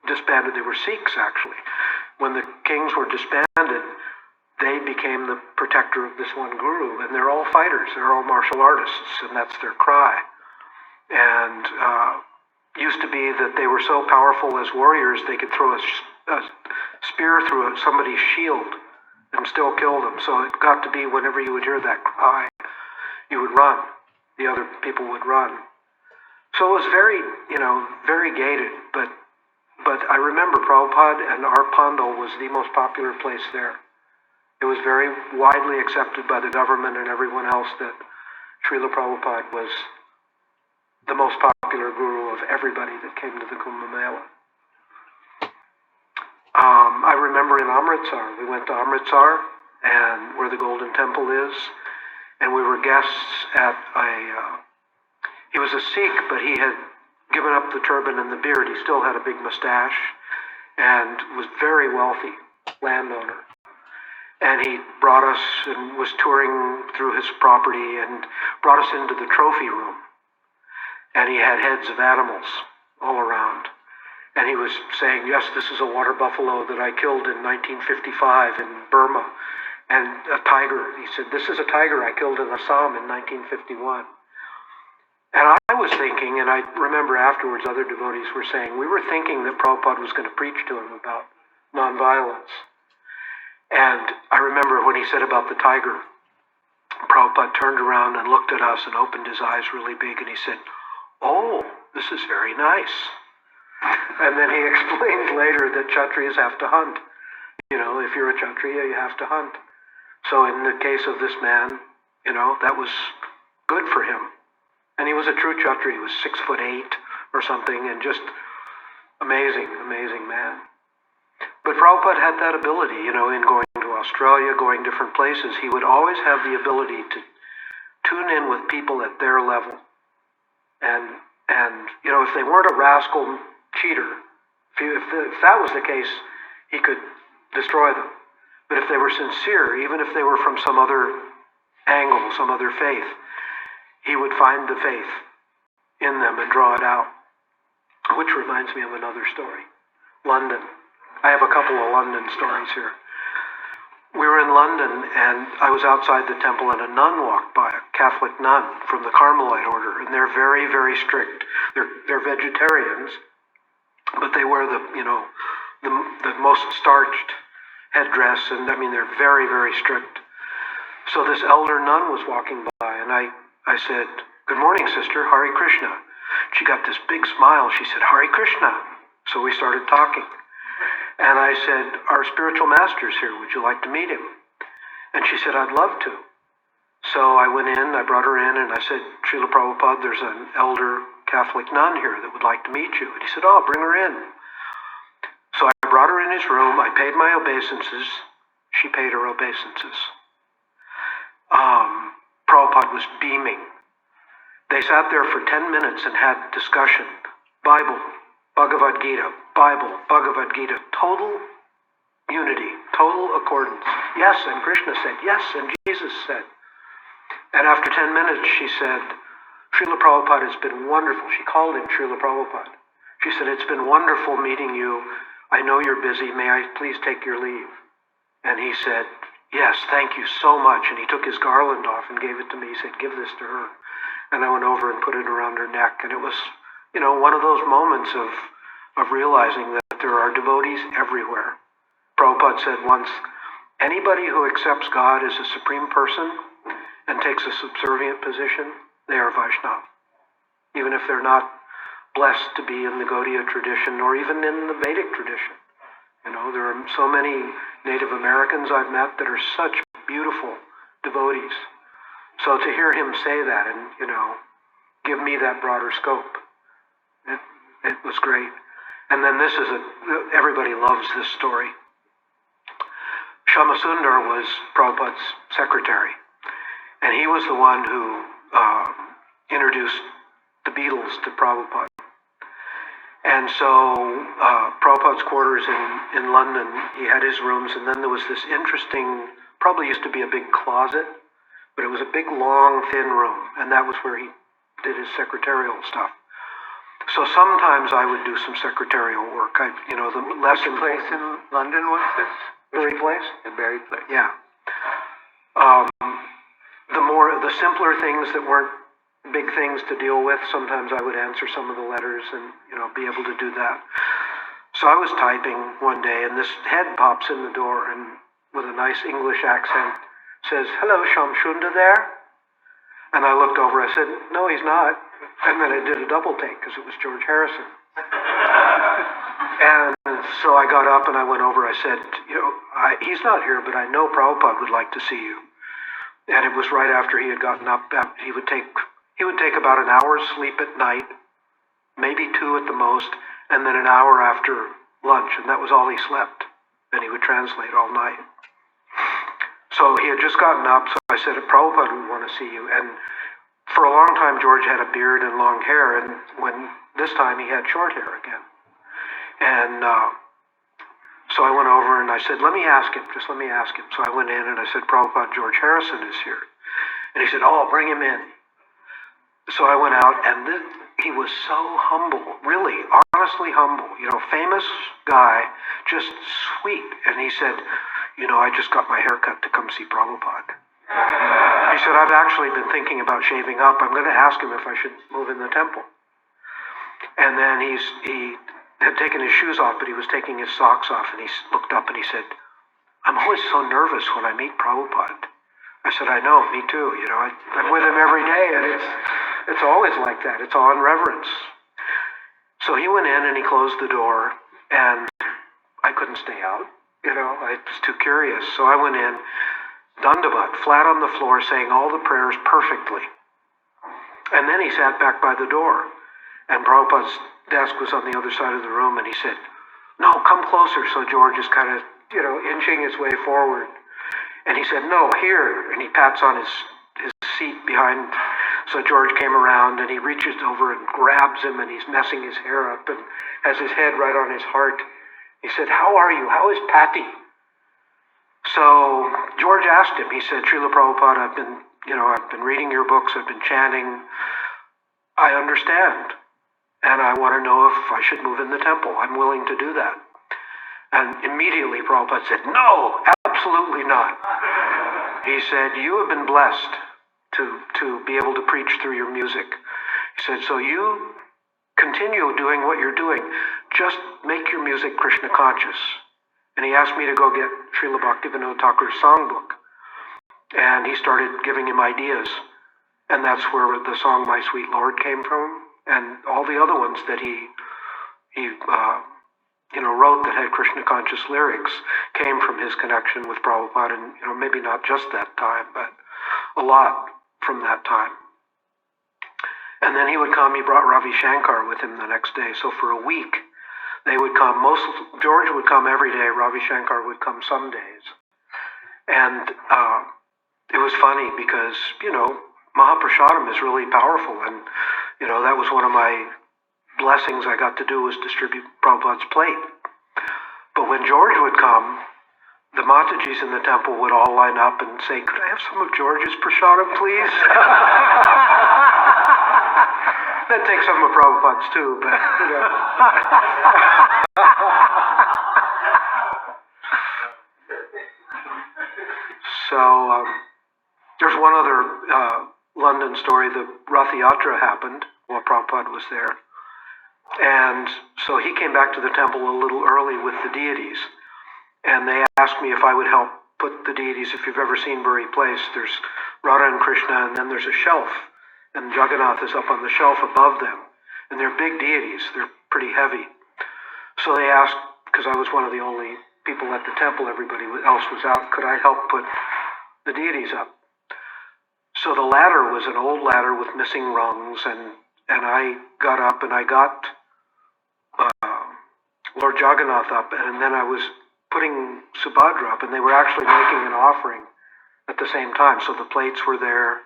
disbanded, they were Sikhs actually. When the kings were disbanded, they became the protector of this one guru. And they're all fighters, they're all martial artists, and that's their cry. And used to be that they were so powerful as warriors, they could throw a spear through somebody's shield and still kill them. So it got to be whenever you would hear that cry, you would run. The other people would run. So it was very, very gated. But I remember Prabhupada and our Pandal was the most popular place there. It was very widely accepted by the government and everyone else that Srila Prabhupada was the most popular guru of everybody that came to the Kumbh Mela. I remember in Amritsar, we went to Amritsar, and where the Golden Temple is, and we were guests at he was a Sikh, but he had given up the turban and the beard. He still had a big mustache and was very wealthy landowner. And he brought us and was touring through his property and brought us into the trophy room. And he had heads of animals all around. And he was saying, yes, this is a water buffalo that I killed in 1955 in Burma. And a tiger. He said, this is a tiger I killed in Assam in 1951. And I was thinking, and I remember afterwards other devotees were saying, we were thinking that Prabhupada was going to preach to him about nonviolence. And I remember when he said about the tiger, Prabhupada turned around and looked at us and opened his eyes really big, and he said, oh, this is very nice. And then he explained later that Kshatriyas have to hunt. If you're a Kshatriya, you have to hunt. So in the case of this man, that was good for him. And he was a true Kshatriya. He was 6'8" or something, and just amazing, amazing man. But Prabhupada had that ability, in going to Australia, going different places. He would always have the ability to tune in with people at their level. And if they weren't a rascal cheater, if that was the case, he could destroy them. But if they were sincere, even if they were from some other angle, some other faith, he would find the faith in them and draw it out. Which reminds me of another story. London. I have a couple of London stories here. We were in London, and I was outside the temple, and a nun walked by, a Catholic nun from the Carmelite order, and they're very, very strict. They're vegetarians, but they wear the most starched headdress, and they're very, very strict. So this elder nun was walking by, and I said, good morning, sister, Hare Krishna. She got this big smile. She said, Hare Krishna. So we started talking. And I said, our spiritual master's here. Would you like to meet him? And she said, I'd love to. So I went in, I brought her in, and I said, Srila Prabhupada, there's an elder Catholic nun here that would like to meet you. And he said, oh, bring her in. So I brought her in his room. I paid my obeisances. She paid her obeisances. Prabhupada was beaming. They sat there for 10 minutes and had discussion. Bible, Bhagavad Gita, Bible, Bhagavad Gita, total unity, total accordance. Yes, and Krishna said, yes, and Jesus said. And after 10 minutes, she said, Srila Prabhupada, it's been wonderful. She called him Srila Prabhupada. She said, it's been wonderful meeting you. I know you're busy. May I please take your leave? And he said, yes, thank you so much. And he took his garland off and gave it to me. He said, give this to her. And I went over and put it around her neck. And it was, one of those moments of realizing that there are devotees everywhere. Prabhupada said once, anybody who accepts God as a supreme person and takes a subservient position, they are Vaishnava. Even if they're not blessed to be in the Gaudiya tradition or even in the Vedic tradition. There are so many Native Americans I've met that are such beautiful devotees. So to hear him say that and, give me that broader scope, it was great. And then everybody loves this story. Shamasundar was Prabhupada's secretary, and he was the one who introduced the Beatles to Prabhupada. And so Prabhupada's quarters in London, he had his rooms, and then there was this interesting, probably used to be a big closet, but it was a big, long, thin room, and that was where he did his secretarial stuff. So sometimes I would do some secretarial work. The lesson place in London was this? Berry Place? The Berry Place. Yeah. The simpler things that weren't big things to deal with, sometimes I would answer some of the letters and, be able to do that. So I was typing one day, and this head pops in the door and with a nice English accent says, hello, Shamsunda there? And I looked over, I said, no, he's not. And then I did a double take because it was George Harrison. And so I got up and I went over, I said, he's not here, but I know Prabhupada would like to see you. And it was right after he had gotten up. He would take about an hour's sleep at night, maybe 2 at the most, and then an hour after lunch, and that was all he slept. And he would translate all night. So he had just gotten up, so I said, Prabhupada would want to see you. And for a long time, George had a beard and long hair, and this time he had short hair again. And so I went over and I said, let me ask him. So I went in and I said, Prabhupada, George Harrison is here. And he said, oh, bring him in. So I went out, and he was so humble, really, honestly humble. Famous guy, just sweet. And he said, I just got my hair cut to come see Prabhupada. He said, I've actually been thinking about shaving up. I'm going to ask him if I should move in the temple. And then he had taken his shoes off, but he was taking his socks off, and he looked up and he said, I'm always so nervous when I meet Prabhupada. I said, I know, me too. I'm with him every day, and it's always like that. It's awe and reverence. So he went in and he closed the door, and I couldn't stay out. I was too curious. So I went in, Dandavat, flat on the floor, saying all the prayers perfectly. And then he sat back by the door, and Prabhupada's desk was on the other side of the room, and he said, no, come closer. So George is kind of, inching his way forward. And he said, no, here. And he pats on his seat behind. So George came around, and he reaches over and grabs him, and he's messing his hair up and has his head right on his heart. He said, how are you? How is Patty? So George asked him, he said, Srila Prabhupada, I've been reading your books, I've been chanting. I understand. And I want to know if I should move in the temple. I'm willing to do that. And immediately Prabhupada said, no, absolutely not. He said, you have been blessed to be able to preach through your music. He said, so you continue doing what you're doing. Just make your music Krishna conscious. And he asked me to go get Srila Bhaktivinoda Thakur's songbook. And he started giving him ideas. And that's where the song My Sweet Lord came from. And all the other ones that he wrote that had Krishna conscious lyrics came from his connection with Prabhupada. And, maybe not just that time, but a lot from that time. And then he would come, he brought Ravi Shankar with him the next day. So for a week, they would come. George would come every day. Ravi Shankar would come some days. And it was funny because, Mahaprasadam is really powerful. And, that was one of my blessings I got to do was distribute Prabhupada's plate. But when George would come, the Matajis in the temple would all line up and say, could I have some of George's prasadam, please? That takes some of Prabhupada's too, but, So there's one other London story. The Rath Yatra happened while Prabhupada was there. And so he came back to the temple a little early with the deities. And they asked me if I would help put the deities. If you've ever seen Buri Place, there's Radha and Krishna, and then there's a shelf. And Jagannath is up on the shelf above them. And they're big deities. They're pretty heavy. So they asked, because I was one of the only people at the temple, everybody else was out, could I help put the deities up? So the ladder was an old ladder with missing rungs, and I got up and I got Lord Jagannath up, and then I was putting Subhadra up, and they were actually making an offering at the same time. So the plates were there,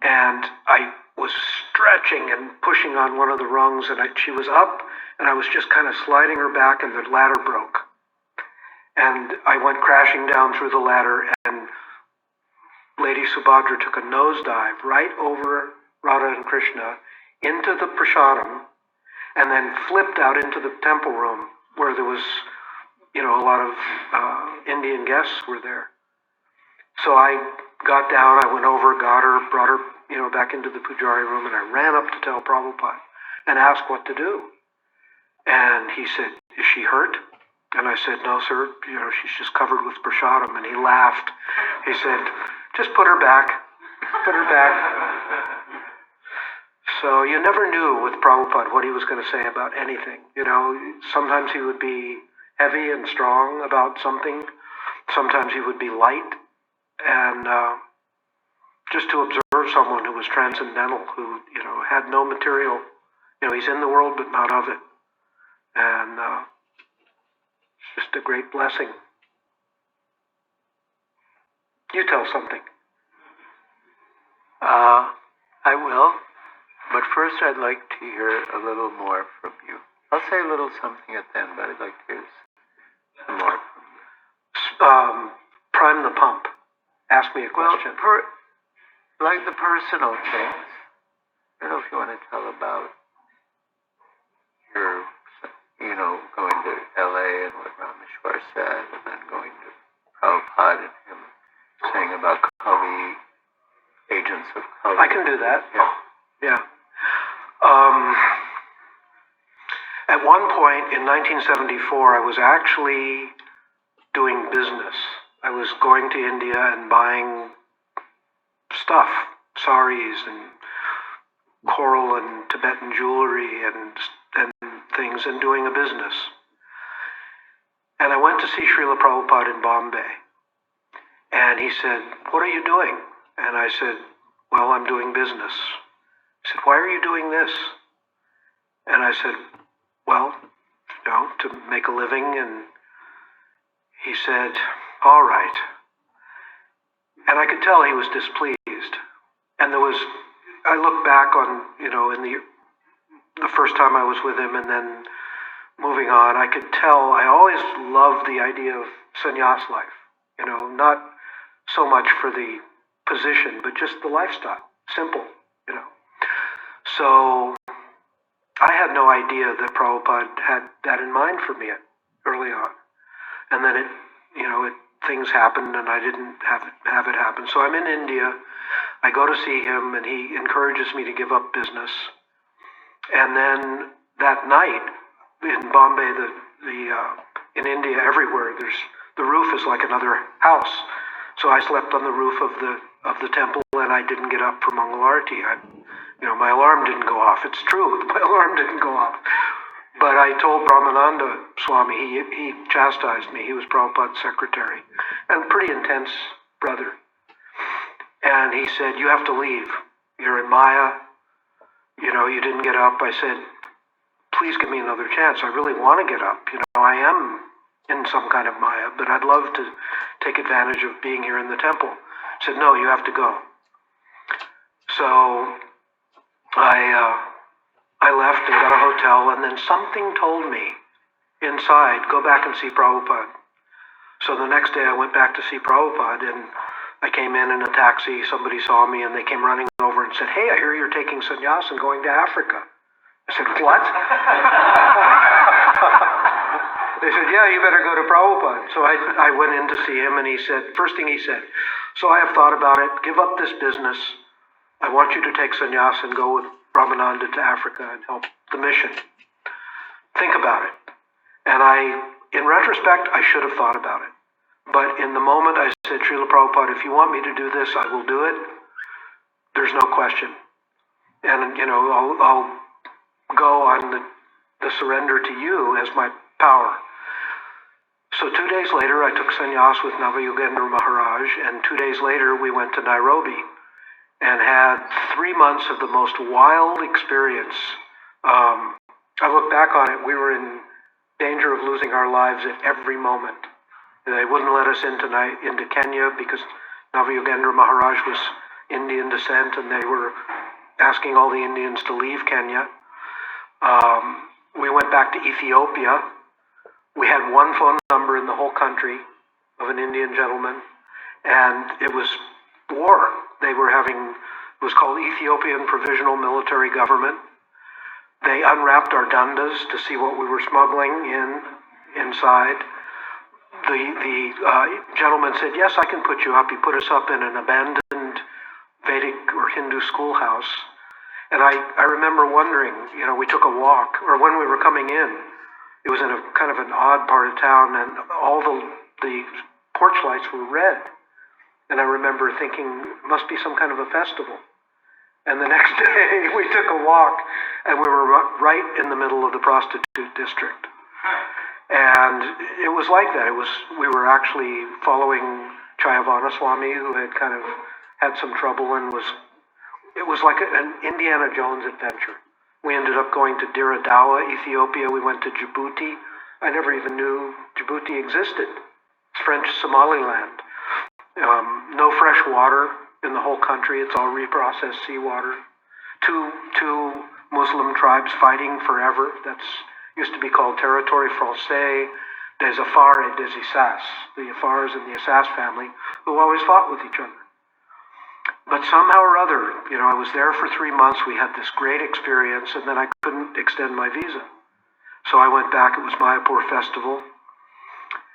and I was stretching and pushing on one of the rungs, and she was up, and I was just kind of sliding her back, and the ladder broke. And I went crashing down through the ladder, and Lady Subhadra took a nosedive right over Radha and Krishna into the prasadam, and then flipped out into the temple room where there was, a lot of Indian guests were there. So I got down, I went over, got her, brought her, back into the pujari room, and I ran up to tell Prabhupada and asked what to do. And he said, "Is she hurt?" And I said, "No, sir, she's just covered with prasadam." And he laughed. He said, "Just put her back. Put her back." So you never knew with Prabhupada what he was going to say about anything. Sometimes he would be heavy and strong about something. Sometimes he would be light. And just to observe someone who was transcendental, who, had no material, he's in the world but not of it. And it's just a great blessing. You tell something. I will. But first I'd like to hear a little more from you. I'll say a little something at the end, but I'd like to hear some more from you. Prime the pump. Ask me a question. Well, like the personal things. I don't know if you want to tell about your, going to LA and what Rameshwar said, and then going to Prabhupada and him saying about Kali, agents of Kali. I can do that. Yeah. At one point in 1974, I was actually doing business. I was going to India and buying stuff, saris and coral and Tibetan jewelry and things, and doing a business. And I went to see Srila Prabhupada in Bombay. And he said, "What are you doing?" And I said, "Well, I'm doing business." He said, "Why are you doing this?" And I said, "Well, to make a living." And he said, "All right." And I could tell he was displeased. And I look back on, in the first time I was with him, and then moving on, I could tell I always loved the idea of sannyas life, not so much for the position, but just the lifestyle, simple, So I had no idea that Prabhupada had that in mind for me early on. And then things happened, and I didn't have it happen. So I'm in India. I go to see him, and he encourages me to give up business. And then that night in Bombay, in India, everywhere, the roof is like another house. So I slept on the roof of the temple, and I didn't get up for Mangal Arati. My alarm didn't go off. It's true, my alarm didn't go off. But I told Brahmananda Swami, he chastised me. He was Prabhupada's secretary, and pretty intense brother. And he said, "You have to leave. You're in Maya. You didn't get up." I said, "Please give me another chance. I really want to get up. I am in some kind of Maya, but I'd love to take advantage of being here in the temple." He said, "No, you have to go." So I left and got a hotel, and then something told me inside, "Go back and see Prabhupada." So the next day I went back to see Prabhupada, and I came in a taxi. Somebody saw me, and they came running over and said, "Hey, I hear you're taking sannyas and going to Africa." I said, "What?" They said, yeah, you better go to Prabhupada. So I went in to see him, and he said, first thing he said, so I have thought about it. Give up this business. I want you to take sannyas and go with Brahmananda to Africa and help the mission. Think about it. And in retrospect, I should have thought about it. But in the moment, I said, Srila Prabhupada, if you want me to do this, I will do it. There's no question. And, I'll go on the surrender to you as my power. So 2 days later, I took sannyas with Navayogendra Maharaj, and 2 days later, we went to Nairobi and had 3 months of the most wild experience. I look back on it, we were in danger of losing our lives at every moment. They wouldn't let us into Kenya because Navayogendra Maharaj was Indian descent, and they were asking all the Indians to leave Kenya. We went back to Ethiopia. We had one phone number in the whole country of an Indian gentleman, and it was war. It was called Ethiopian Provisional Military Government. They unwrapped our dandas to see what we were smuggling inside. The gentleman said, yes, I can put you up. He put us up in an abandoned Vedic or Hindu schoolhouse. And I remember wondering, we took a walk, or when we were coming in, it was in a kind of an odd part of town, and all the porch lights were red. And I remember thinking, must be some kind of a festival. And the next day, we took a walk, and we were right in the middle of the prostitute district. And it was like that. We were actually following Chayavana Swami, who had kind of had some trouble, and it was like an Indiana Jones adventure. We ended up going to Dire Dawa, Ethiopia. We went to Djibouti. I never even knew Djibouti existed. It's French Somaliland. No fresh water in the whole country. It's all reprocessed seawater. Two Muslim tribes fighting forever. That's used to be called Territoire Français, des Afars et des Issas. The Afars and the Issas family, who always fought with each other. But somehow or other, I was there for 3 months. We had this great experience, and then I couldn't extend my visa. So I went back. It was Mayapur Festival.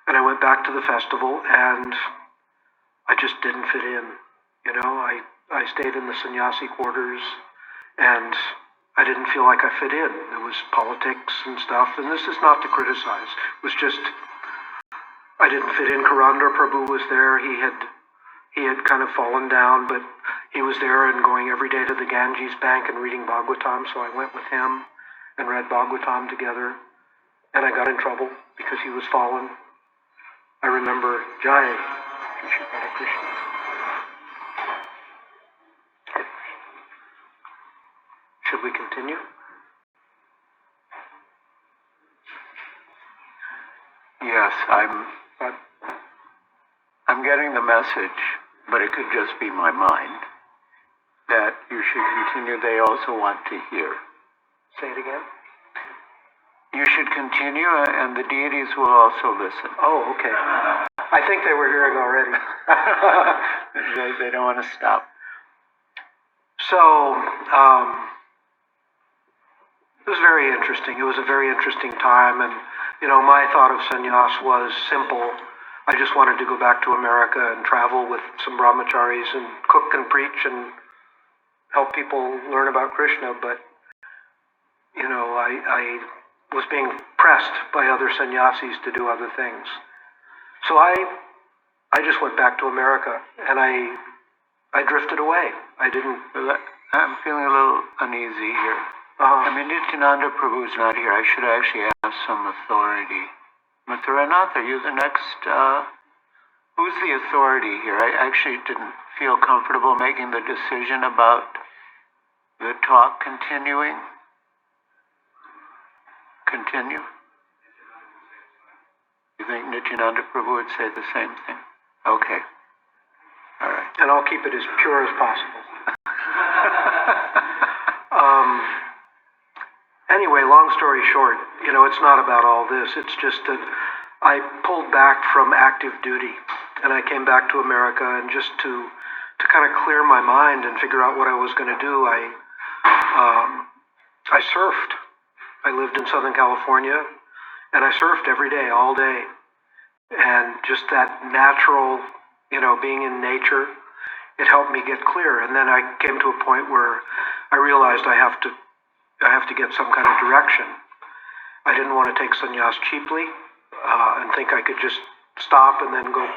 And I went back to the festival, and I just didn't fit in. I stayed in the sannyasi quarters, and I didn't feel like I fit in. There was politics and stuff, and this is not to criticize. It was just, I didn't fit in. Karandar Prabhu was there. He had kind of fallen down, but he was there and going every day to the Ganges bank and reading Bhagavatam, so I went with him and read Bhagavatam together, and I got in trouble because he was fallen. I remember, Jai, Krishna. Should we continue? Yes, I'm getting the message, but it could just be my mind, that you should continue. They also want to hear. Say it again. You should continue, and the deities will also listen. Oh, okay. I think they were hearing already. They don't want to stop. So, it was very interesting. It was a very interesting time, and, my thought of sannyas was simple. I just wanted to go back to America and travel with some brahmacharis and cook and preach and help people learn about Krishna, but, I was being pressed by other sannyasis to do other things. So I just went back to America, and I drifted away. I'm feeling a little uneasy here. Nityananda Prabhu's not here. I should actually ask some authority. Mathuranath, are you the next? Who's the authority here? I actually didn't feel comfortable making the decision about the talk continuing. Continue. You think Nityananda Prabhu would say the same thing? Okay. All right. And I'll keep it as pure as possible. Anyway, long story short, it's not about all this. It's just that I pulled back from active duty, and I came back to America, and just to kind of clear my mind and figure out what I was going to do, I surfed. I lived in Southern California, And I surfed every day, all day. And just that natural, being in nature, it helped me get clear. And then I came to a point where I realized I have to get some kind of direction. I didn't want to take sannyas cheaply and think I could just stop and then go